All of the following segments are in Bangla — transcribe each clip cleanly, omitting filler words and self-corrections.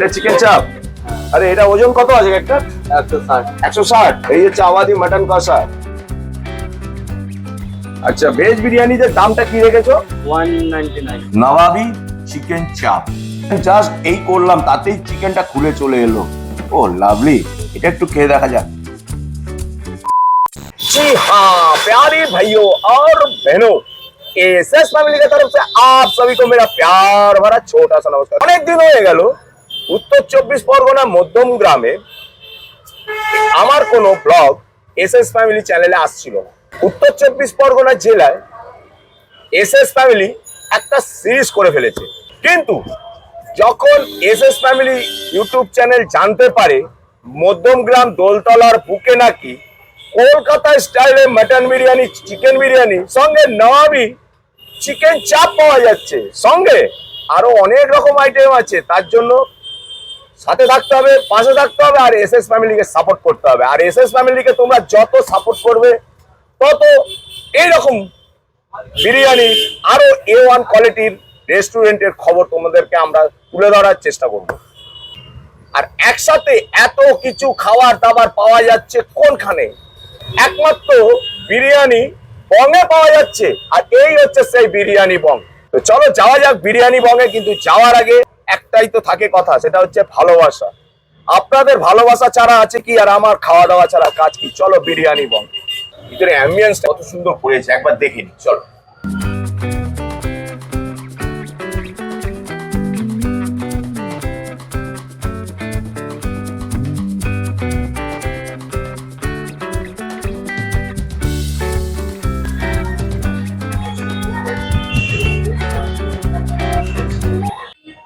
এটা চিকেন চাপ। আরে এটা ওজন কত আছে একটা? 160। 160। এই হচ্ছে আওয়াদি মাটন কষা। আচ্ছা, ভেজ বিরিয়ানিতে দামটা কি রেখেছো? 199। নবাবি চিকেন চাপ। জাস্ট এই করলাম, তাতেই চিকেনটা খুলে চলে এলো। ও লাভলি, এটা একটু খেয়ে দেখা যাক। जी हाँ प्यारे भाइयों और बहनों, एसएस फैमिली की तरफ से आप सभी को मेरा प्यार भरा छोटा सा नमस्कार। অনেক দিন হয়ে গেল উত্তর 24 পরগনা মধ্যম গ্রামে আমার কোনো ব্লগ এসএস ফ্যামিলি চ্যানেলে আসছিল না। উত্তর 24 পরগনা জেলায় এসএস ফ্যামিলি একটা সিরিজ করে ফেলেছে, কিন্তু যখন এসএস ফ্যামিলি ইউটিউব চ্যানেল জানতে পারে মধ্যমগ্রাম দোলতলার বুকে নাকি কলকাতা স্টাইলে মটন বিরিয়ানি, চিকেন বিরিয়ানি সঙ্গে নবাবি চিকেন চাপ পাওয়া যাচ্ছে, সঙ্গে আরো অনেক রকম আইটেম আছে, তার জন্য সাথে থাকতে হবে, পাশে থাকতে হবে, আর এসএস ফ্যামিলিকে সাপোর্ট করতে হবে। আর এসএস ফ্যামিলিকে তোমরা যত সাপোর্ট করবে তত এইরকম বিরিয়ানি আরো A1 কোয়ালিটির রেস্টুরেন্টের খবর তোমাদেরকে আমরা তুলে ধরার চেষ্টা করব। আর একসাথে এত কিছু খাবার দাবার পাওয়া যাচ্ছে কোনখানে? একমাত্র বিরিয়ানি বঙ্গে পাওয়া যাচ্ছে, আর এই হচ্ছে সেই বিরিয়ানি বং। তো চলো যাওয়া যাক বিরিয়ানি বঙ্গে, কিন্তু যাওয়ার আগে একটাই তো থাকে কথা, সেটা হচ্ছে ভালোবাসা। আপনাদের ভালোবাসা ছাড়া আছে কি, আর আমার খাওয়া দাওয়া ছাড়া কাজ কি? চলো বিরিয়ানি বং। ভিতরে অ্যাম্বিয়েন্সটা কত সুন্দর করেছে, একবার দেখে নি, চলো।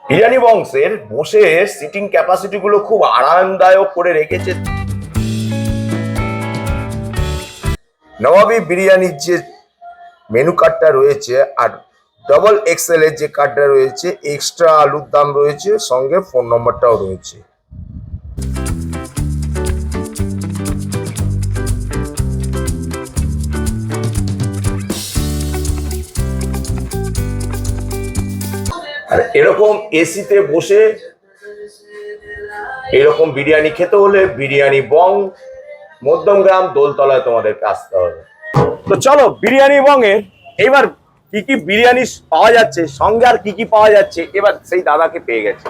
বিরিয়ানি বংশের বসে সিটিং ক্যাপাসিটি গুলো খুব আরামদায়ক করে রেখেছে। নবাবি বিরিয়ানির যে মেনু কার্ডটা রয়েছে, আর ডবল এক্সেল এর যে কার্ডটা রয়েছে, এক্সট্রা আলুর দাম রয়েছে, সঙ্গে ফোন নম্বরটাও রয়েছে। আর এরকম এসিতে বসে এরকম বিরিয়ানি খেতে হলে বিরিয়ানি বং, মধ্যমগ্রাম দোলতলায় তোমাদেরকে আসতে হবে। তো চলো বিরিয়ানি বং এর এবার কি কি বিরিয়ানি পাওয়া যাচ্ছে, সঙ্গে আর কি কি পাওয়া যাচ্ছে, এবার সেই দাদাকে পেয়ে গেছে।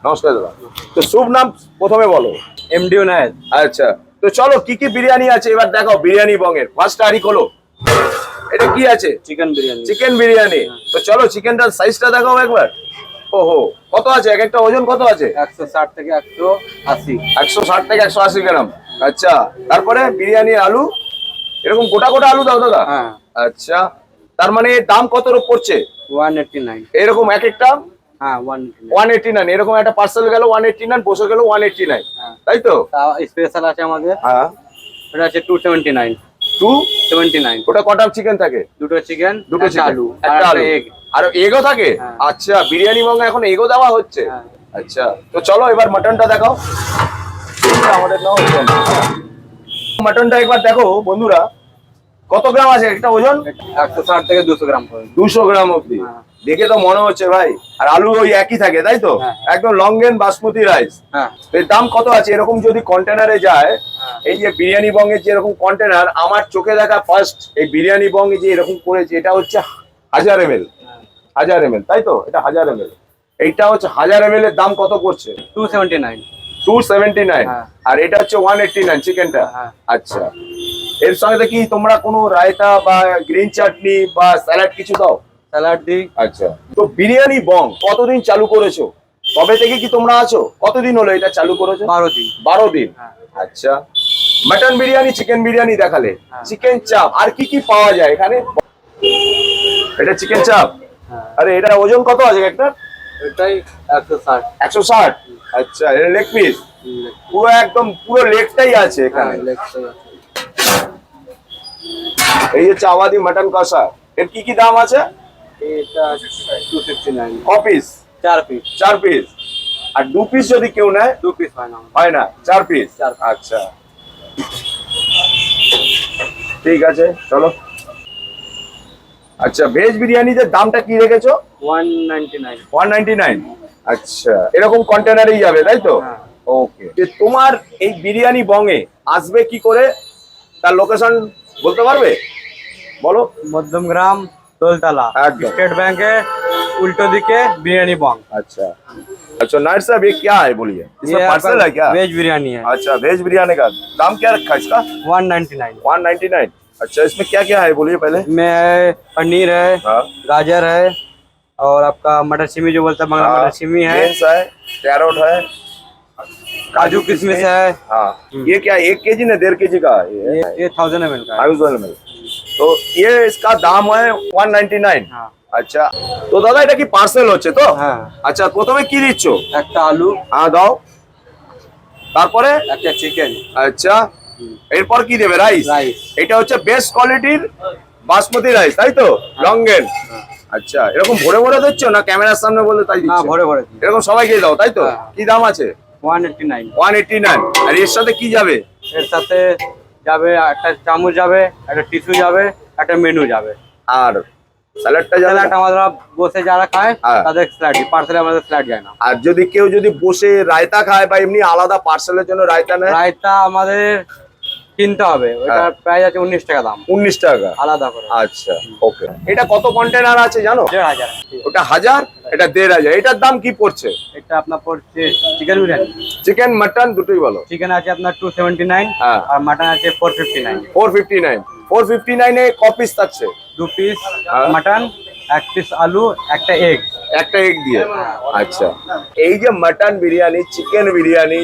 নমস্কার দাদা। তো শুভ নাম প্রথমে বলো। এমডি উনায়েদ। আচ্ছা, তো চলো কি কি বিরিয়ানি আছে এবার দেখাও বিরিয়ানি বং এর। ফার্স্ট আরি খোলো, এটা কি আছে? চিকেন বিরিয়ানি। চিকেন বিরিয়ানি। তো চলো চিকেনটার সাইজটা দেখাও একবার। ওহো, কত আছে এক একটা? ওজন কত আছে? 160 থেকে 180। 160 থেকে 180 গ্রাম। আচ্ছা, তারপরে বিরিয়ানির আলু এরকম গোটা গোটা আলু দাও দাদা? হ্যাঁ। আচ্ছা, তার মানে দাম কত পড়ছে? 189। এরকম এক একটা? হ্যাঁ, 189। 189। এরকম একটা পার্সেল গেল 189, বসে গেল 189, হ্যাঁ। তাই তো? স্পেশাল আছে আমাদের। হ্যাঁ, এটা আছে 279। 279। ওটা কটা চিকেন থাকে? দুটো চিকেন, দুটো একটা আলু, একটা আলু, এগ। আর এগও থাকে? হ্যাঁ। আচ্ছা, বিরিয়ানি বঙ্গে এখন এগও দেওয়া হচ্ছে? হ্যাঁ। আচ্ছা, তো চলো এবার মাটনটা দেখাও। আমাদের নাও মাটনটা একবার দেখো বন্ধুরা, কত গ্রাম আছে একটা ওজন? 160 থেকে 200 গ্রাম করে। 200 গ্রাম অব্দি। হ্যাঁ। দেখে তো মনে হচ্ছে ভাই। আর আলু ওই একই থাকে, তাই তো? হ্যাঁ। একদম লংগেন বাসমতি রাইস। হ্যাঁ। এর দাম কত আছে? এরকম যদি কন্টেনারে যায়, হ্যাঁ। এই যে বিরিয়ানি বঙ্গের যে এরকম কন্টেনার, আমার চোখে দেখা ফার্স্ট এই বিরিয়ানি বঙ্গে যে এরকম করেছে, এটা হচ্ছে 1000 ml। 1000 ml, তাই তো? এটা 1000 ml। এইটা হচ্ছে 1000 ml এর দাম কত পড়ছে? 279। 279। হ্যাঁ। আর এটা হচ্ছে 189 চিকেনটা। হ্যাঁ। আচ্ছা, এর সঙ্গে কি তোমরা কোনো রায়তা বা গ্রিন চাটনি বা স্যালাড কিছু দাও? স্যালাড দিই। আচ্ছা, তো বিরিয়ানি বং কতদিন চালু করেছো? কবে থেকে কি তোমরা আছো? কতদিন হলো এটা চালু করেছো? 12 দিন। 12 দিন। হ্যাঁ। আচ্ছা, মটন বিরিয়ানি, চিকেন বিরিয়ানি দেখালে, হ্যাঁ। চিকেন চাপ, আর কি কি পাওয়া যায় এখানে? এটা চিকেন চাপ। হ্যাঁ। আরে এটা ওজন কত আছে একটা? এটাই 160। 160। আচ্ছা, এটা লেগ পিস পুরো, একদম পুরো লেগটাই আছে হ্যাঁ, এখানে। লেগ পিস আছে। এই হচ্ছে আওয়াদি মটন কষা। এর কি কি দাম আছে? এটা 259। ক পিস? 4 পিস। 4 পিস। আর 2 পিস যদি কেউ নেয়? 2 পিস হয় না। হয় না, 4 পিস। আচ্ছা, ঠিক আছে, চলো। আচ্ছা, ভেজ বিরিয়ানিতে দামটা কি রেখেছো? 199। 199। আচ্ছা, এরকম কন্টেনারেই যাবে তাই তো? হ্যাঁ। ওকে। যে তোমার এই বিরিয়ানি বংয়ে আসবে কি করে, তার লোকেশন বলতে পারবে? বলো। মধ্যমগ্রাম দোলতলা একদম। स्टेट बैंक है उल्टो दिखे बिरयानी बॉन्ग। अच्छा अच्छा, नायर साहब ये क्या है बोलिए, इसमें पार्सल है क्या? वेज बिरयानी है। अच्छा, वेज बिरयानी का दाम क्या रखा है इसका? 199 199। अच्छा, इसमें क्या क्या है बोलिए पहले। में पनीर है, हाँ, गाजर है, और आपका मटर सिमी जो बोलते हैं बंगला मटर सिमी है, बीन्स है, कैरोट है, काजू किशमिश है। हाँ। ये क्या 1 केजी ना 1.5 केजी का? ये 1000 ml का है। 1000 ml। তো ये इसका দাম হয় 199। হ্যাঁ। আচ্ছা, তো দাদা এটা কি পার্সেল হচ্ছে তো? হ্যাঁ। আচ্ছা, প্রথমে কি দিচ্ছ? একটা আলু, হ্যাঁ দাও, তারপরে? একটা চিকেন, আচ্ছা, এরপর কি দেবে? রাইস। রাইস। এটা হচ্ছে বেস্ট কোয়ালিটির বাসমতি রাইস তাই তো? লংগেন। আচ্ছা, এরকম ভরে ভরে দিচ্ছ না ক্যামেরার সামনে বললে তাই না দিচ্ছ? ভরে ভরে দিই। এরকম সবাইকে দাও তাই তো? হ্যাঁ। কি দাম আছে? 189। 189। আর এর সাথে কি যাবে? এর সাথে যাবে একটা চামচ, যাবে একটা টিস্যু, যাবে একটা মেনু যাবে। আর স্যালাডটা যাবে স্যালাড না? আমরা বসে যারা খায় হ্যাঁ। তাদের স্যালাড, পার্সেলে আমাদের স্যালাড যায় না। আর যদি কেউ যদি বসে রায়তা খায় বা এমনি আলাদা পার্সেলের জন্য রায়তা নেয়? রায়তা আমাদের কিনতে হবে, ওটা হ্যাঁ। প্রাইস আছে 19 টাকা দাম 19 টাকা। আলাদা করে। আচ্ছা, ওকে। এটা কত কন্টেনার আছে জানো? 1500। ওটা 1000, এটা 1500। এটার দাম কি পড়ছে? এটা আপনার পড়ছে চিকেন বিরিয়ানি, চিকেন মাটন দুটোই বলো। চিকেন আছে আপনার 279 হ্যাঁ। আর মাটন আছে 459। 459। 459 এ ক পিস থাকছে? 2 পিস হ্যাঁ। মাটন, 1 পিস আলু, একটা এগ। একটা এগ দিয়ে। আচ্ছা, এই যে mutton biryani, chicken biryani,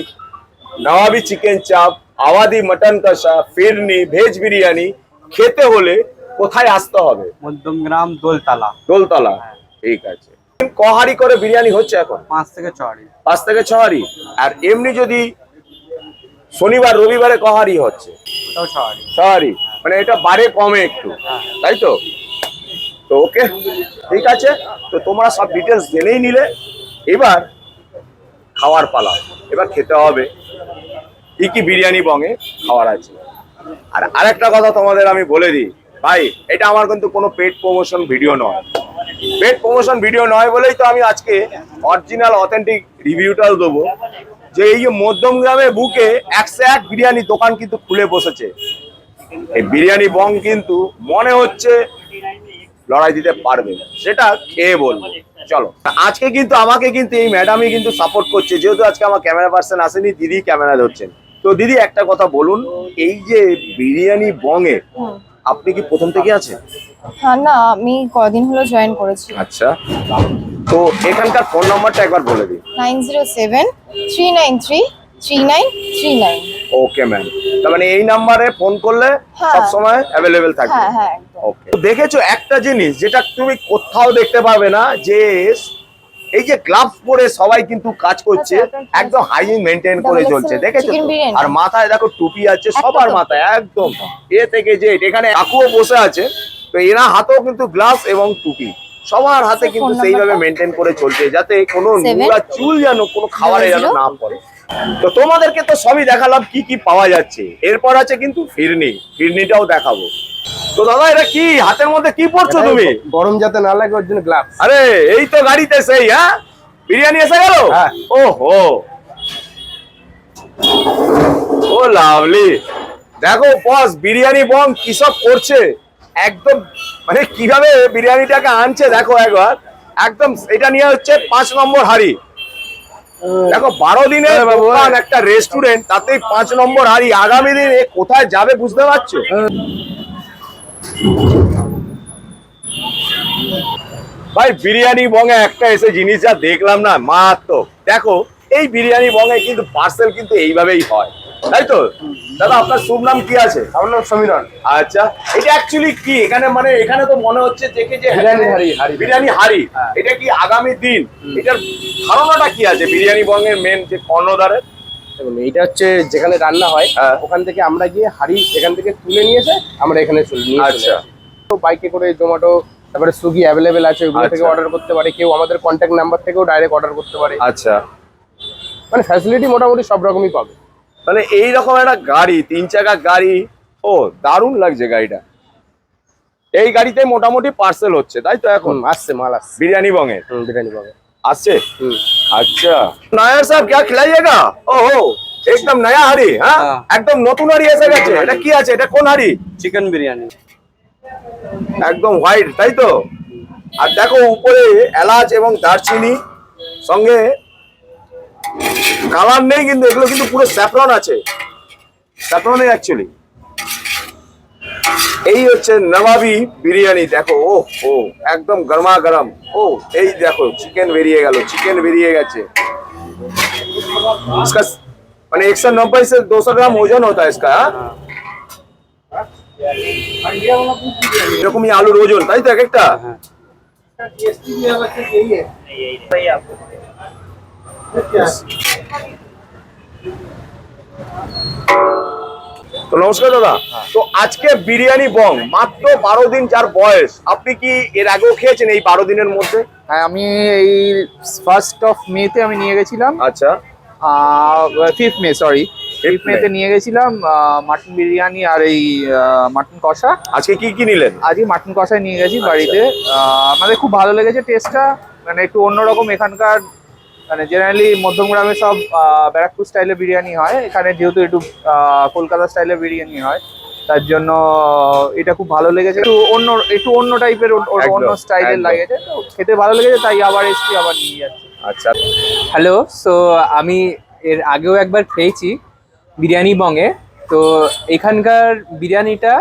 Nawabi chicken chaap, Awadhi mutton কষা, ফিরনি, ভেজ বিরিয়ানি খেতে হলে কোথায় আসতে হবে? মধ্যমগ্রাম দোলতলা। দোলতলা। ঠিক আছে। কহারি করে বিরিয়ানি হচ্ছে এখন? 5 থেকে 6 হাঁড়ি। 5 থেকে 6 হাঁড়ি। আর এমনি যদি শনিবার রবিবারে কহারি হচ্ছে? ওটাও 6 হাঁড়ি। 6 হাঁড়ি। মানে এটা বারে কমে একটু, তাই তো? তো ওকে, ঠিক আছে। তো তোমরা সব ডিটেলস জেনেই নিলে, এবার খাওয়ার পালা। এবার খেতে হবে কি কি বিরিয়ানি বঙে খাওয়ার আছে। আর আরেকটা কথা তোমাদের আমি বলে দিই ভাই, এটা আমার কিন্তু কোনো পেড প্রমোশন ভিডিও নয়। পেড প্রমোশন ভিডিও নয় বলেই তো আমি আজকে অরিজিনাল অথেন্টিক রিভিউটাও দেবো যে এই যে মধ্যমগ্রামের বুকে 101 বিরিয়ানি দোকান কিন্তু খুলে বসেছে। এই বিরিয়ানি বং কিন্তু মনে হচ্ছে লড়াই দিতে পারবে, সেটা খেয়ে বলবো। চলো, আজকে কিন্তু আমাকে কিন্তু এই ম্যাডামই কিন্তু সাপোর্ট করছে, যেহেতু আজকে আমার ক্যামেরা পার্সন আসেনি, দিদি ক্যামেরা ধরছেন। তো দিদি একটা কথা বলুন, এই যে বিরিয়ানি বঙে আপনি কি প্রথম থেকে আছেন? হ্যাঁ, না আমি কদিন হলো জয়েন করেছি। আচ্ছা, তো এখানকার ফোন নাম্বারটা একবার বলে দিন। 9073933939। ওকে ম্যাম, তার মানে এই নাম্বারে ফোন করলে হ্যাঁ। সব সময় অ্যাভেলেবেল থাকবে? হ্যাঁ হ্যাঁ একদম। ওকে। তো দেখেছো একটা জিনিস যেটা তুমি কোথাও দেখতে পাবে না, যে এই যে গ্লাভস পরে সবাই কিন্তু কাজ করছে, আচ্ছা, একদম হাইজিন মেনটেন করে Double চলছে, XL দেখেছো chicken তো? biryani। আর মাথায় দেখো টুপি আছে সবার তো। মাথায়, একদম এ থেকে যে এখানে কাকুও বসে আছে, তো এরা হাতেও কিন্তু গ্লাভস এবং টুপি, সবার হাতে আচ্ছা, কিন্তু phone সেইভাবে number টা? মেনটেন করে চলছে, যাতে কোনো 7 নোংরা চুল যেন কোনো খাবারে যেন 00 না পড়ে। তো তোমাদেরকে তো সবই দেখালাম কি কি পাওয়া যাচ্ছে, এরপর আছে কিন্তু ফিরনিটাও দেখাবো। তো দাদা এটা কি হাতের মধ্যে কি পড়ছো তুমি? গরম যাতে না লাগে ওর জন্য গ্লাভস। আরে এই তো গাড়িতে সেই, হ্যাঁ বিরিয়ানি এসে গেল। হ্যাঁ। ওহো, ও লাভলি। দেখো বস, বিরিয়ানি বং কি সব করছে, একদম মানে কিভাবে বিরিয়ানিটাকে আনছে দেখো একবার। একদম এটা নিয়ে হচ্ছে 5 নম্বর হাড়ি। দেখো 12 দিনের দোকান, একটা রেস্টুরেন্ট, তাতেই 5 নম্বর হাড়ি। আগামী দিন এ কোথায় যাবে বুঝতে পারছো? ভাই বিরিয়ানি বঙে একটা এসে জিনিস যা দেখলাম না, মারাত্মক। দেখো এই বিরিয়ানি বঙে কিন্তু পার্সেল কিন্তু এইভাবেই হয়, তাই তো? দাদা আপনার শুভ নাম কি আছে? আমার নাম সমীরণ। আচ্ছা, এটা অ্যাকচুয়ালি কি এখানে, মানে এখানে তো মনে হচ্ছে দেখে যে বিরিয়ানি হাঁড়ি। বিরিয়ানি হাঁড়ি। এটা কি আগামী দিন এটার ধারণাটা কি আছে বিরিয়ানি বঙের মেন যে কর্ণধারের? দেখুন, এইটা হচ্ছে যেখানে রান্না হয়, হ্যাঁ। ওখান থেকে আমরা গিয়ে হাঁড়ি এখান থেকে তুলে নিয়ে এসে আমরা এখানে নিয়ে আচ্ছা। তো বাইকে করে জোম্যাটো, তারপরে সুইগি অ্যাভেলেবেল আছে, ওগুলো থেকে আচ্ছা। অর্ডার করতে পারে। কেউ আমাদের কন্ট্যাক্ট নাম্বার থেকেও ডাইরেক্ট অর্ডার করতে পারে। আচ্ছা, মানে ফ্যাসিলিটি মোটামুটি সব রকমই পাবে। মানে এইরকম একটা গাড়ি, 3 চাকা গাড়ি, ও দারুণ লাগছে গাড়িটা। এই গাড়িতে মোটামুটি পার্সেল হচ্ছে তাই তো এখন? আসছে, মাল আসছে। বিরিয়ানি বঙের। বিরিয়ানি পাবে। আসছে अच्छा नायर साहब क्या खिलाइएगा ओहो एकदम नया हाड़ी हाँ हाँ। एकदम নতুন হাড়ি এসে গেছে এটা কি আছে এটা কোন হাড়ি চিকেন বিরিয়ানি একদম হোয়াইট তাই তো আর দেখো উপরে এলাচ এবং দারচিনি সঙ্গে কালার নেই কিন্তু এগুলো কিন্তু পুরো স্যাফরন আছে স্যাফরন অ্যাকচুয়ালি এই হচ্ছে নবাবি বিরিয়ানি দেখো ও ও একদম গরমা গরম ও এই দেখো চিকেন বেরিয়ে গেল চিকেন বেরিয়ে গেছে इसका মানে 190 से 200 ग्राम ওজন होता है इसका এরকমই আলুর ওজন তাই তো এক একটা তো নমস্কার দাদা তো আজকে বিরিয়ানি বং মাত্র 12 দিন যার বয়স আপনি কি এর আগেও খেয়েছেন এই 12 দিনের মধ্যে হ্যাঁ আমি এই 1st of May তে আমি নিয়ে গেছিলাম আচ্ছা 5th May sorry 5th May তে নিয়ে গেছিলাম মাটন বিরিয়ানি আর এই মাটন কষা। আজকে কি কি নিলেন আজকে মাটন কষাই নিয়ে গেছি বাড়িতে। আমাদের খুব ভালো লেগেছে টেস্টটা, মানে একটু অন্যরকম। এখানকার মানে জেনারেলি মধ্যমগ্রামে সব ব্যারাকপুর স্টাইলের বিরিয়ানি হয়, এখানে যেহেতু একটু কলকাতা স্টাইলের বিরিয়ানি হয় তার জন্য এটা খুব ভালো লেগেছে। একটু অন্য টাইপের অন্য স্টাইলের লাগেছে, তো খেতে ভালো লেগেছে তাই আবার এসছি, আবার নিয়ে যাচ্ছি। আচ্ছা হ্যালো, সো আমি এর আগেও একবার খেয়েছি বিরিয়ানি বংয়ে। তো এখানকার বিরিয়ানিটা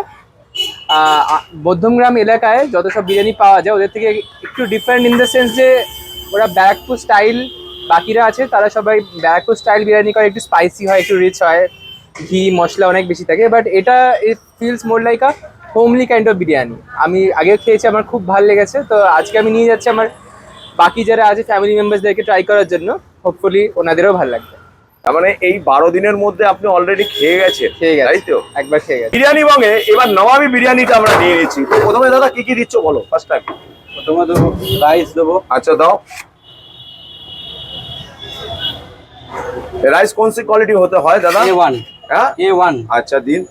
মধ্যমগ্রাম এলাকায় যত সব বিরিয়ানি পাওয়া যায় ওদের থেকে একটু ডিফারেন্ট ইন দ্য সেন্স যে ওরা ব্যারাকপুর স্টাইল, বাকিরা আছে তারা সবাই ব্যারাকপুর স্টাইল বিরিয়ানি করে, একটু স্পাইসি হয়, একটু রিচ হয়, ঘি মশলা অনেক বেশি থাকে। বাট এটা it feels more like a homely kind of biryani. আমি আগেও খেয়েছি, আমার খুব ভালো লেগেছে। তো আজকে আমি নিয়ে যাচ্ছি আমার বাকি যারা আছে ফ্যামিলি মেম্বারসদেরকে ট্রাই করার জন্য, হোপফুলি ওনাদেরও ভালো লাগবে। তার মানে এই 12 দিনের মধ্যে আপনি অলরেডি খেয়ে গেছেন, খেয়ে গেছে, তাই তো? একবার খেয়ে গেছে। বিরিয়ানি বঙ্গে এবার নবাবি বিরিয়ানিটা আমরা নিয়ে নিয়েছি। তো প্রথমে দাদা কি কি দিচ্ছ বলো ফার্স্ট টাইম। প্রথমে দেবো রাইস দেবো। আচ্ছা দাও। রাইস কোন সি কোয়ালিটি হতে হয় দাদা? A1 হ্যাঁ A1 আচ্ছা দিন।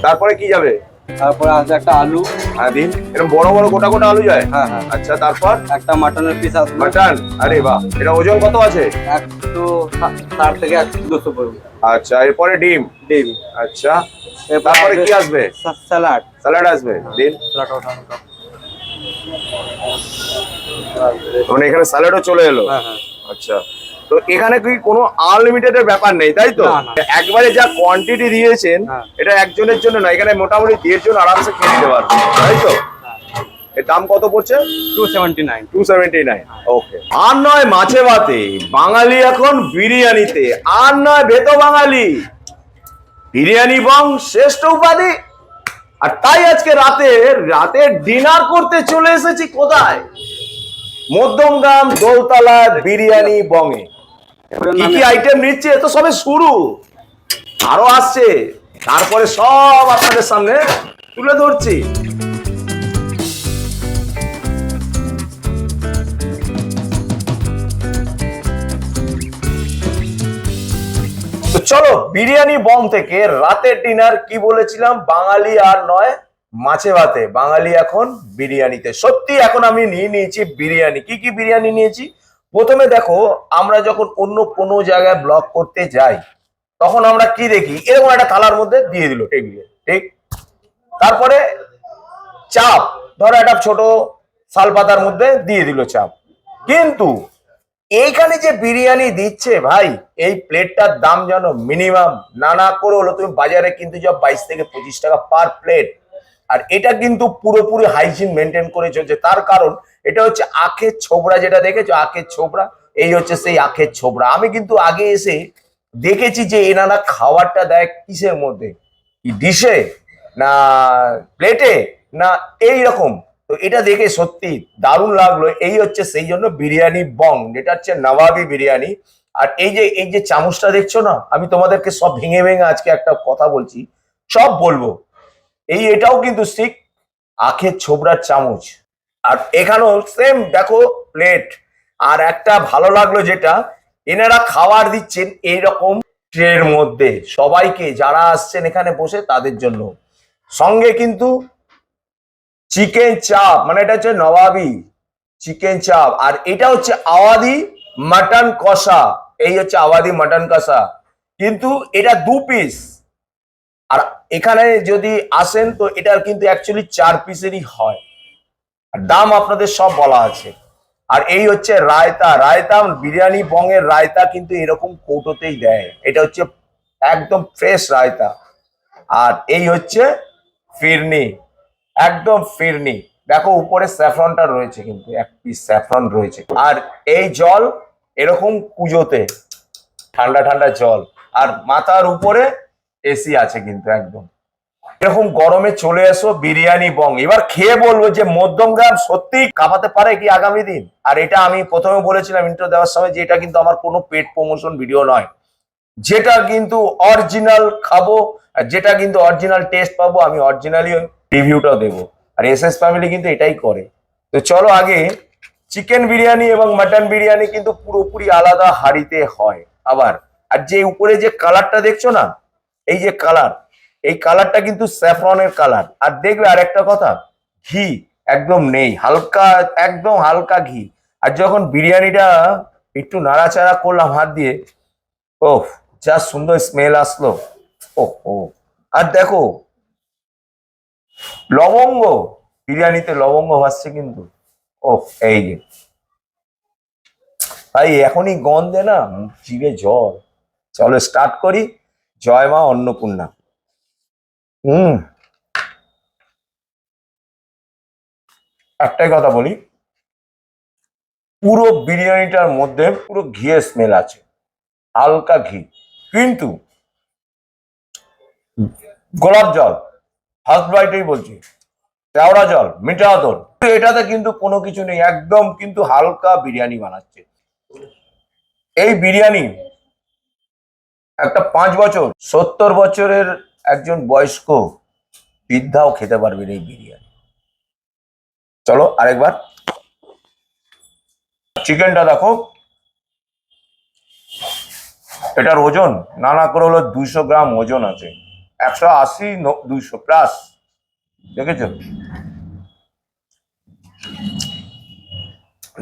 তারপরে কি যাবে? তারপরে আছে একটা আলু। হ্যাঁ দিন। এরকম বড় বড় গোটা গোটা আলু যায়? হ্যাঁ হ্যাঁ। আচ্ছা তারপর একটা মাটনের পিস আসবে। মাটন, আরে বাহ, এটা ওজন কত আছে? 160 থেকে 200 পড়বে। আচ্ছা এরপরে ডিম। ডিম। আচ্ছা তারপরে কি আসবে? স্যালাড। স্যালাড আসবে দিন। মানে এখানে স্যালাডও চলে এলো। হ্যাঁ হ্যাঁ। আচ্ছা তো এখানে কি কোনো আনলিমিটেড এর ব্যাপার নেই তাই তো? না, না। একবারে যা কোয়ান্টিটি দিয়েছেন হ্যাঁ। এটা একজনের জন্য না, এখানে মোটামুটি 1.5 জন আরামসে খেয়ে নিতে পারবে তাই তো? এর দাম কত পড়ছে? 279। 279। ওকে। আর নয় মাছে ভাতে, বাঙালি এখন বিরিয়ানিতে। আর নয় ভেতো বাঙালি, বিরিয়ানি বং শ্রেষ্ঠ উপাধি। আর তাই আজকে রাতে ডিনার করতে চলে এসেছি কোথায়? মধ্যমগ্রাম দোলতলা বিরিয়ানি বঙে। কি কি আইটেম নিচ্ছে এ তো সবে শুরু, আরো আসছে, তারপরে সব আপনাদের সামনে তুলে ধরছি। তো চলো বিরিয়ানি বং থেকে রাতের ডিনার কি বলেছিলাম, বাঙালি আর নয় মাছে ভাতে, বাঙালি এখন বিরিয়ানিতে। সত্যি এখন আমি নিয়ে নিয়েছি বিরিয়ানি। কি কি বিরিয়ানি নিয়েছি প্রথমে দেখো, আমরা যখন অন্য কোনো জায়গায় ব্লগ করতে যাই তখন আমরা কি দেখি, এরকম একটা থালার মধ্যে দিয়ে দিল টেবিলে, ঠিক? তারপরে চাপ, ধরো একটা ছোট শাল পাতার মধ্যে দিয়ে দিল চাপ। কিন্তু এইখানে যে বিরিয়ানি দিচ্ছে ভাই, এই প্লেটটার দাম জানো মিনিমাম না করে হলো তুমি বাজারে কিন্তু যাও 22 থেকে 25 টাকা পার প্লেট। আর এটা কিন্তু পুরোপুরি হাইজিন মেনটেন করে চলছে। তার কারণ এটা হচ্ছে আখের ছোবড়া, যেটা দেখেছো আখের ছোবড়া, এই হচ্ছে সেই আখের ছোবড়া। আমি কিন্তু আগে এসে দেখেছি যে এনারা খাবারটা দেয় কিসের মধ্যে, কি ডিশে না প্লেটে না এই রকম। তো এটা দেখে সত্যি দারুণ লাগলো। এই হচ্ছে সেই জন্য বিরিয়ানি বং, যেটা হচ্ছে নবাবি বিরিয়ানি। আর এই যে চামচটা দেখছো না, আমি তোমাদেরকে সব ভেঙে ভেঙে আজকে একটা কথা বলছি, সব বলবো। এটাও কিন্তু ঠিক আখের ছোবড়ার চামচ। আর এখানেও সেম দেখো প্লেট। আর একটা ভালো লাগলো যেটা, এনারা খাবার দিচ্ছেন এইরকম ট্রের মধ্যে সবাইকে, যারা আসছেন এখানে বসে তাদের জন্য। সঙ্গে কিন্তু চিকেন চাপ, মানে এটা হচ্ছে নবাবি চিকেন চাপ, আর এটা হচ্ছে আওয়াধি মাটন কষা। এই হচ্ছে আওয়াধি মাটন কষা, কিন্তু এটা 2 পিস। আর এখানে যদি আসেন তো এটার কিন্তু অ্যাকচুয়ালি 4 পিসেরই হয়। আর দাম আপনাদের সব বলা আছে। আর এই হচ্ছে রায়তা। রায়তা বিরিয়ানি বঙের রায়তা কিন্তু এরকম কৌটোতেই দেয়, এটা হচ্ছে একদম ফ্রেশ রায়তা। আর এই হচ্ছে ফিরনি, একদম ফিরনি। দেখো উপরে স্যাফরনটা রয়েছে, কিন্তু 1 পিস স্যাফরন রয়েছে। আর এই জল এরকম পুজোতে ঠান্ডা ঠান্ডা জল, আর মাথার উপরে এসি আছে কিন্তু একদম। এরকম গরমে চলে এসো বিরিয়ানি বং, এবার খেয়ে বলবো যে মধ্যমগ্রাম সত্যি কাঁপাতে পারে কি আগামী দিন। আর এটা আমি প্রথমে বলেছিলাম ইন্ট্রো দেওয়ার সময় যে এটা কিন্তু আমার কোনো পেড প্রমোশন ভিডিও নয়, যেটা কিন্তু অরিজিনাল খাবো, আর যেটা কিন্তু অরিজিনাল টেস্ট পাবো, আমি অরিজিনালি রিভিউটাও দেবো। আর এসএস ফ্যামিলি কিন্তু এটাই করে। তো চলো আগে চিকেন বিরিয়ানি এবং মাটন বিরিয়ানি কিন্তু পুরোপুরি আলাদা হাঁড়িতে হয় আবার। আর যে উপরে যে কালারটা দেখছো না, এই যে কালার, এই কালারটা কিন্তু স্যাফরনের কালার। আর দেখবে আর একটা কথা, ঘি একদম নেই, হালকা, একদম হালকা ঘি। আর যখন বিরিয়ানিটা একটু নাড়াচাড়া করলাম হাত দিয়ে, ওহ যা সুন্দর স্মেল আসলো। ও আর দেখো লবঙ্গ, বিরিয়ানিতে লবঙ্গ ভাসছে কিন্তু। ওহ এই যে ভাই এখনই গন্ধে না জিভে জল। চলো স্টার্ট করি। জয় মা অন্নপূর্ণা। একটাই কথা বলি, পুরো বিরিয়ানিটার মধ্যে পুরো ঘিয়ের স্মেল আছে, হালকা ঘি। কিন্তু গোলাপ জল, ফার্স্ট বাইটেই বলছি, কেওড়া জল, মিঠা আতর, এটাতে কিন্তু কোনো কিছু নেই, একদম কিন্তু হালকা বিরিয়ানি বানাচ্ছে। এই বিরিয়ানি একটা 5 বছর 70 বছরের একজন বয়স্ক বৃদ্ধাও খেতে পারবেন এই বিরিয়ানি। চলো আরেকবার চিকেনটা দেখো, এটার ওজন নানা করে হলো 200 গ্রাম ওজন আছে, 180 200 প্লাস। দেখেছো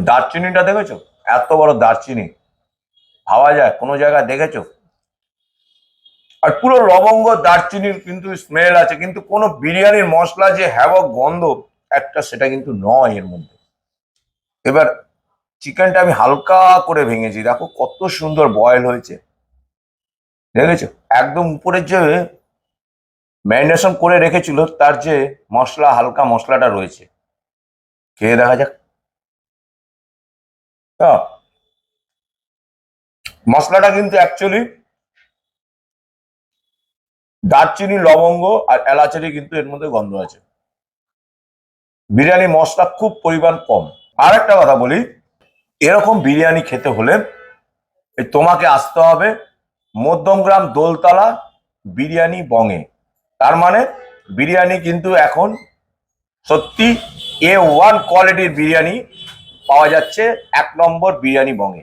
দারচিনিটা, দেখেছো এত বড় দারচিনি ভাবা যায় কোনো জায়গায় দেখেছো? আর পুরো লবঙ্গ দারচিনির কিন্তু স্মেল আছে, কিন্তু কোনো বিরিয়ানির মশলা যে হ্যাভক গন্ধ একটা, সেটা কিন্তু নয় এর মধ্যে। এবার চিকেনটা আমি হালকা করে ভেঙেছি, দেখো কত সুন্দর বয়েল হয়েছে, দেখেছো? একদম উপরের যে ম্যারিনেশন করে রেখেছিল তার যে মশলা, হালকা মশলাটা রয়েছে, খেয়ে দেখা যাক। মশলাটা কিন্তু অ্যাকচুয়ালি দারচিনি, লবঙ্গ আর এলাচেরই কিন্তু এর মধ্যে গন্ধ আছে। বিরিয়ানি মশলা খুব পরিমাণ কম। আর একটা কথা বলি, এরকম বিরিয়ানি খেতে হলে তোমাকে আসতে হবে মধ্যমগ্রাম দোলতলা বিরিয়ানি বঙে। তার মানে বিরিয়ানি কিন্তু এখন সত্যি A1 কোয়ালিটির বিরিয়ানি পাওয়া যাচ্ছে 1 নম্বর বিরিয়ানি বঙে।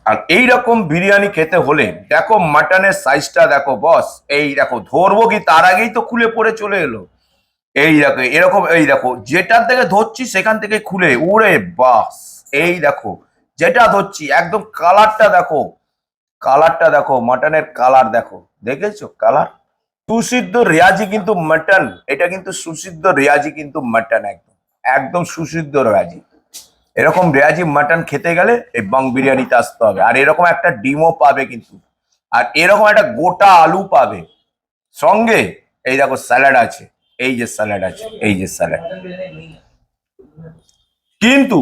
আর এই রকম বিরিয়ানি খেতে হলে দেখো মাটনের সাইজটা দেখো বস, এই দেখো ধরবো কি তার আগেই তো খুলে পড়ে চলে এলো। এই দেখো এরকম, এই দেখো যেটার থেকে ধরছি সেখান থেকে খুলে উড়ে বাস। এই দেখো যেটা ধরছি একদম কালারটা দেখো, কালারটা দেখো, মাটনের কালার দেখো, দেখেছো কালার? সুসিদ্ধ রেয়াজি কিন্তু মাটন, এটা কিন্তু সুসিদ্ধ রেয়াজি কিন্তু মাটন, একদম একদম সুসিদ্ধ রেয়াজি। এরকম রেয়াজি মাটন খেতে গেলে এই বং বিরিয়ানিতে আসতে হবে। আর এরকম একটা ডিমও পাবে কিন্তু, আর এরকম একটা গোটা আলু পাবে সঙ্গে। এই দেখো স্যালাড আছে, এই যে স্যালাড আছে, এই যে স্যালাড। কিন্তু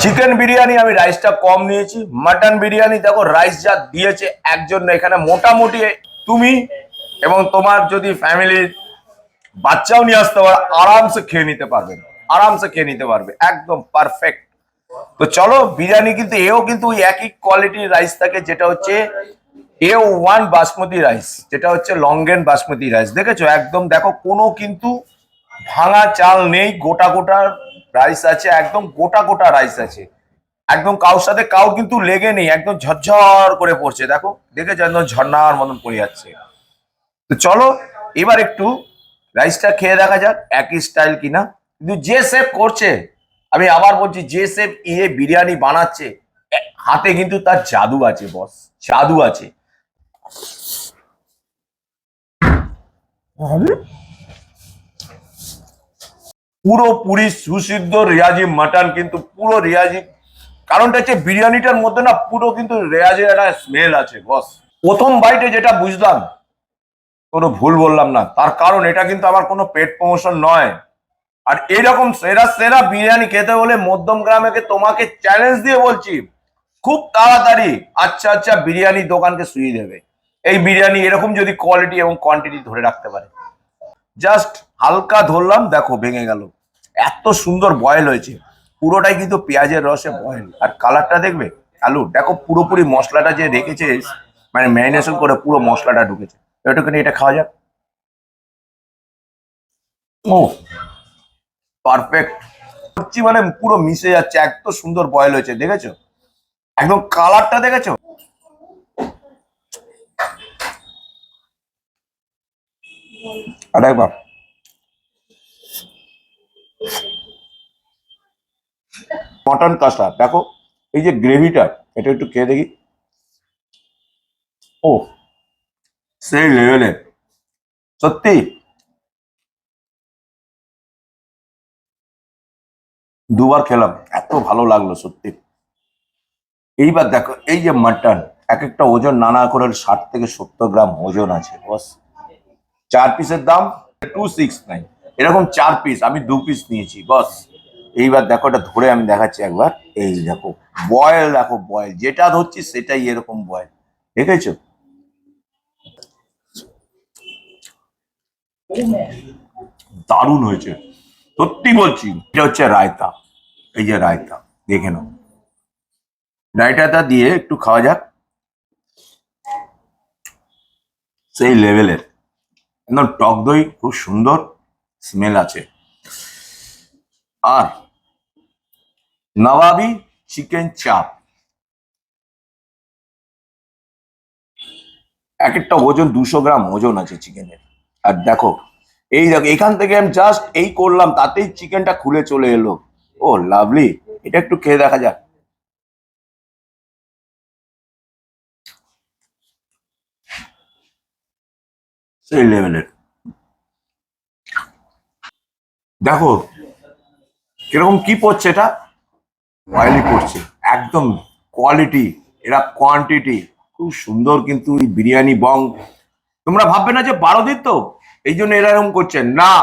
চিকেন বিরিয়ানি আমি রাইসটা কম নিয়েছি, মাটন বিরিয়ানি দেখো রাইস যা দিয়েছে একজন, এখানে মোটামুটি তুমি এবং তোমার যদি ফ্যামিলির বাচ্চাও নিয়ে আসতে পারো, আরামসে খেয়ে নিতে পারবে, আরামসে খেয়ে নিতে পারবে, একদম পারফেক্ট। তো চলো বিরিয়ানি কিন্তু এও কিন্তু ওই একই কোয়ালিটির রাইস থাকে, যেটা হচ্ছে A1 বাসমতি রাইস, যেটা হচ্ছে লংগেন বাসমতি রাইস। দেখেছো একদম দেখো কোনো কিন্তু ভাঙা চাল নেই, গোটা গোটা রাইস আছে, একদম গোটা গোটা রাইস আছে, একদম কারোর সাথে কাউ কিন্তু লেগে নেই, একদম ঝরঝর করে পড়ছে, দেখো দেখেছো একদম ঝর্ণার মতন পড়ে যাচ্ছে। তো চলো এবার একটু রাইসটা খেয়ে দেখা যাক একই স্টাইল কিনা। কিন্তু যে শেফ করছে, আমি আবার বলছি, যে শেফ বিরিয়ানি বানাচ্ছে, হাতে কিন্তু তার জাদু আছে বস, জাদু আছে। পুরোপুরি সুসিদ্ধ রেয়াজি মাটন, কিন্তু পুরো রেয়াজি। কারণটা হচ্ছে বিরিয়ানিটার মধ্যে না পুরো কিন্তু রেয়াজের একটা স্মেল আছে বস। প্রথম বাইটে যেটা বুঝলাম, কোনো ভুল বললাম না, তার কারণ এটা কিন্তু আমার কোনো পেট প্রমোশন নয়। আর এইরকম সেরা সেরা বিরিয়ানি খেতে হলে মধ্যম গ্রামেকে তোমাকে চ্যালেঞ্জ দিয়ে বলছি, খুব তাড়াতাড়ি আচ্ছা আচ্ছা বিরিয়ানি দোকানকে শুয়ে দেবে। এই বিরিয়ানি এরকম যদি কোয়ালিটি এবং কোয়ান্টিটি ধরে রাখতে পারে। জাস্ট হালকা ধরলাম, দেখো ভেঙে গেল। এত সুন্দর বয়েল হয়েছে, পুরোটাই কিন্তু পেঁয়াজের রসে বয়েল। আর কালারটা দেখবে আলু, দেখো পুরোপুরি মশলাটা যে রেখেছে, মানে ম্যারিনেশন করে পুরো মশলাটা ঢুকেছে। একটুখানি এটা খাওয়া যাক। ও পারফেক্ট, মানে পুরো মিশে যাচ্ছে, এত সুন্দর বয়েল হয়েছে, দেখেছো? একদম কালারটা দেখেছো? আর একবার মটন কষা দেখো, এই যে গ্রেভিটা, এটা একটু খেয়ে দেখি। ও সেই লেভেলে, সত্যি দুবার খেলাম, এত ভালো লাগলো সত্যি। এইবার দেখো এই যে মাটন, এক একটা ওজন নানা করে 60 থেকে 70 গ্রাম ওজন আছে বস। 4 পিসের দাম 269, এরকম 4 পিস, আমি 2 পিস নিয়েছি বস। এইবার দেখো এটা ধরে আমি দেখাচ্ছি একবার। এই দেখো বয়েল, দেখো বয়েল, যেটা ধরছি সেটাই এরকম বয়েল, দেখেছো? দারুণ হয়েছে সত্যি বলছি। এটা হচ্ছে রায়তা, এই যে রায়তা, দেখে নাও। রায়তাটা দিয়ে একটু খাওয়া যাক, সেই লেভেলের একদম টক দই, খুব সুন্দর স্মেল আছে। আর নবাবি চিকেন চাপ, এক একটা ওজন 200 গ্রাম ওজন আছে চিকেনের। আর দেখো এই দেখো, এখান থেকে আমি জাস্ট এই করলাম, তাতেই চিকেনটা খুলে চলে এলো। ও লাভলি, এটা একটু খেয়ে দেখা যাক। সেই লেভেলের, দেখো কিরকম কি পড়ছে, এটা অয়েলি পড়ছে, একদম কোয়ালিটি, এরা কোয়ান্টিটি খুব সুন্দর। কিন্তু এই বিরিয়ানি বং, তোমরা ভাববে না যে 12 দিন তো এই জন্য এরা এরকম করছে না।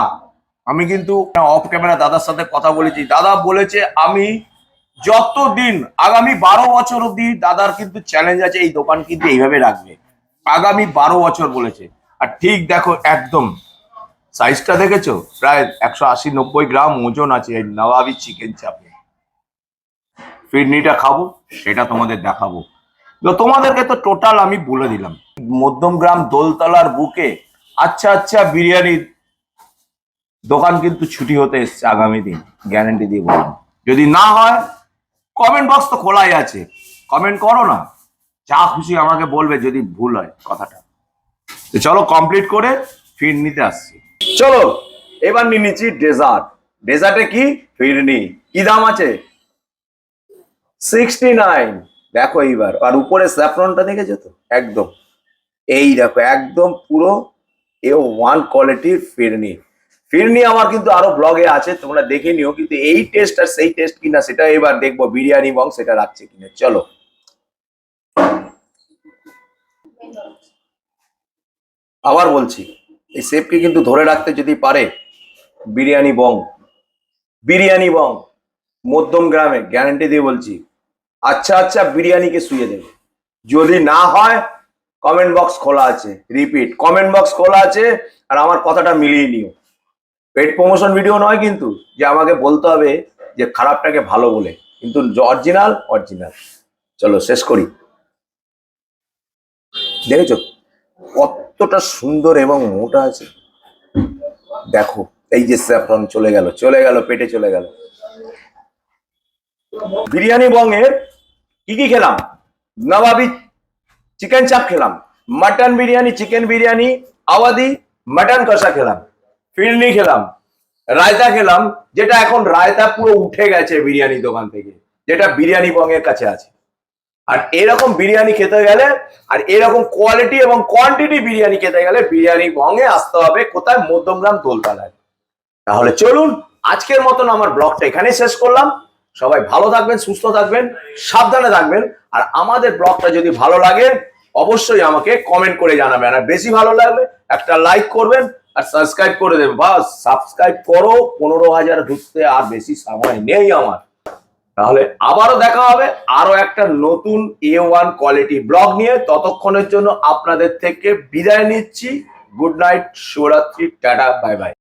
আমি কিন্তু অফ ক্যামেরা দাদার সাথে কথা বলেছি, দাদা বলেছে আমি যতদিন, আগামী 12 বছর অব্দি দাদার কিন্তু চ্যালেঞ্জ আছে, এই দোকান কিন্তু এইভাবে রাখবে আগামী 12 বছর বলেছে। আর ঠিক দেখো একদম সাইজটা দেখেছো, প্রায় 180-90 গ্রাম ওজন আছে এই নবাবি চিকেন চাপে। ফিরনিটা খাবো, সেটা তোমাদের দেখাবো। তো তোমাদেরকে তো টোটাল আমি বলে দিলাম, মধ্যম গ্রাম দোলতলার বুকে আচ্ছা আচ্ছা বিরিয়ানির দোকান কিন্তু ছুটি হতে এসছে আগামী দিন, গ্যারান্টি দিয়ে বললাম। যদি না হয়, কমেন্ট বক্স তো খোলাই আছে, কমেন্ট করো না, যা খুশি আমাকে বলবে যদি ভুল হয় কথাটা। তো চলো কমপ্লিট করে ফিরনিতে আসছি। চলো এবার নিয়ে নিচ্ছি ডেজার্ট। ডেজার্টে কি? ফিরনি। কি দাম আছে? 69। দেখো এইবার, আর উপরে স্যাফরনটা দেখেছো তো, একদম এই দেখো, একদম পুরো A1 কোয়ালিটির ফিরনি। ফিরনি আমার কিন্তু আরো ব্লগে আছে, তোমরা দেখে নিও। কিন্তু এই টেস্ট আর সেই টেস্ট কিনা সেটা এবার দেখবো বিরিয়ানি বং সেটা রাখছে কিনা। চলো আবার বলছি, এই শেফকে কিন্তু ধরে রাখতে যদি পারে, বিরিয়ানি বং, বিরিয়ানি বং মধ্যম গ্রামে গ্যারান্টি দিয়ে বলছি আচ্ছা আচ্ছা বিরিয়ানিকে শুয়ে দেবে। যদি না হয়, কমেন্ট বক্স খোলা আছে, রিপিট, কমেন্ট বক্স খোলা আছে। আর আমার কথাটা মিলিয়ে নিও, পেড প্রমোশন ভিডিও নয় কিন্তু যে আমাকে বলতে হবে যে খারাপটাকে ভালো বলে, কিন্তু অরিজিনাল অরিজিনাল। চলো শেষ করি। দেখেছো কতটা সুন্দর এবং মোটা আছে, দেখো এই যে স্যাফরন চলে গেল, চলে গেল, পেটে চলে গেল। বিরিয়ানি বং এর কি কি খেলাম? নবাবি চিকেন চাপ খেলাম, mutton biryani, chicken biryani, Awadhi mutton kosha খেলাম, ফিরনি খেলাম, রায়তা খেলাম, যেটা এখন রায়তা পুরো উঠে গেছে বিরিয়ানি দোকান থেকে, যেটা বিরিয়ানি বংয়ের কাছে আছে। আর এরকম বিরিয়ানি খেতে গেলে, আর এরকম কোয়ালিটি এবং কোয়ান্টিটি বিরিয়ানি খেতে গেলে বিরিয়ানি বংয়ে আসতে হবে। কোথায়? মধ্যমগ্রাম দোলতলায়। তাহলে চলুন, আজকের মতন আমার ব্লগটা এখানেই শেষ করলাম। সবাই ভালো থাকবেন, সুস্থ থাকবেন, সাবধানে থাকবেন। আর আমাদের ব্লগটা যদি ভালো লাগে অবশ্যই আমাকে কমেন্ট করে জানাবেন। আর বেশি ভালো লাগলে একটা লাইক করবেন আর সাবস্ক্রাইব করে দেবেন। বাস সাবস্ক্রাইব করো, 15,000 ঢুকতে আর বেশি সময় নেই আমার। তাহলে আবারও দেখা হবে আরো একটা নতুন A1 কোয়ালিটি ব্লগ নিয়ে। ততক্ষণের জন্য আপনাদের থেকে বিদায় নিচ্ছি। গুড নাইট, শুভরাত্রি, টাটা, বাই বাই।